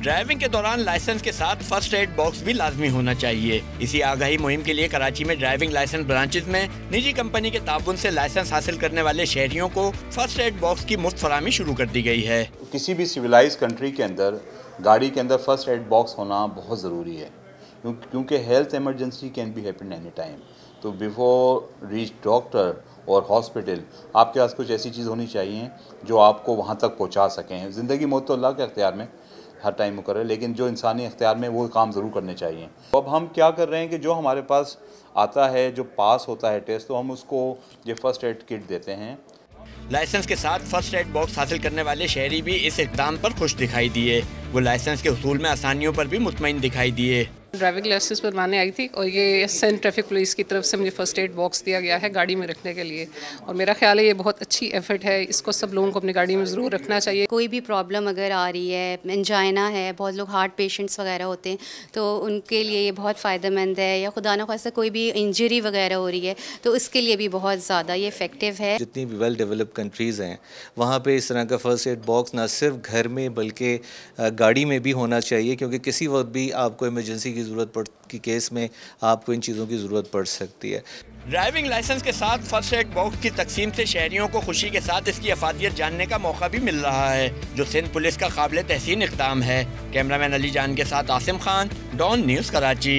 Driving के दौरान licence के साथ फर्स्ट एड बॉक्स भी लाजमी होना चाहिए। इसी आगाही मुहिम के लिए कराची में ड्राइविंग लाइसेंस ब्रांचेज में निजी कंपनी के ताउन से लाइसेंस हासिल करने वाले शहरियों को फर्स्ट एड बॉक्स की मुफ्त फराहमी शुरू कर दी गई है। किसी भी सिविलाइज कंट्री के अंदर गाड़ी के अंदर फर्स्ट एड बॉक्स होना बहुत ज़रूरी है, क्योंकि health emergency can be happen any time. तो बिफोर रीच डॉक्टर और हॉस्पिटल आपके पास कुछ ऐसी चीज़ होनी चाहिए जो आपको वहाँ तक पहुँचा सकें। ज़िंदगी मौत तो अल्लाह के अख्तियार में हर टाइम मुकर्रर, लेकिन जो इंसानी अख्तियार में वो काम ज़रूर करने चाहिए। तो अब हम क्या कर रहे हैं कि जो हमारे पास आता है, जो पास होता है टेस्ट, तो हम उसको ये फ़र्स्ट एड किट देते हैं। लाइसेंस के साथ फर्स्ट एड बॉक्स हासिल करने वाले शहरी भी इस इक़दाम पर खुश दिखाई दिए। वो लाइसेंस के हुसूल में आसानियों पर भी मुतमईन दिखाई दिए। ड्राइविंग लाइसेंस बनवाने आई थी और ये सेंट ट्रैफिक पुलिस की तरफ से मुझे फ़र्स्ट एड बॉक्स दिया गया है गाड़ी में रखने के लिए, और मेरा ख्याल है ये बहुत अच्छी एफर्ट है। इसको सब लोगों को अपनी गाड़ी में ज़रूर रखना चाहिए। कोई भी प्रॉब्लम अगर आ रही है, एंजाइना है, बहुत लोग हार्ट पेशेंट्स वगैरह होते हैं, तो उनके लिए ये बहुत फ़ायदेमंद है। या खुदा न खास्ता कोई भी इंजरी वगैरह हो रही है तो उसके लिए भी बहुत ज़्यादा ये इफ़ेक्टिव है। जितनी भी वेल डेवलप्ड कंट्रीज़ हैं वहाँ पे इस तरह का फ़र्स्ट एड बॉक्स ना सिर्फ घर में बल्कि गाड़ी में भी होना चाहिए, क्योंकि किसी वक्त भी आपको इमरजेंसी की ज़रूरत की केस में आपको इन चीज़ों की ज़रूरत पड़ सकती है। ड्राइविंग लाइसेंस के साथ फर्स्ट एड बॉक्स की तकसीम से शहरियों को खुशी के साथ इसकी अफादियत जानने का मौका भी मिल रहा है, जो सिंध पुलिस का काबिल तहसीन इक़दाम है। कैमरामैन अली जान के साथ आसिम खान, डॉन न्यूज़, कराची।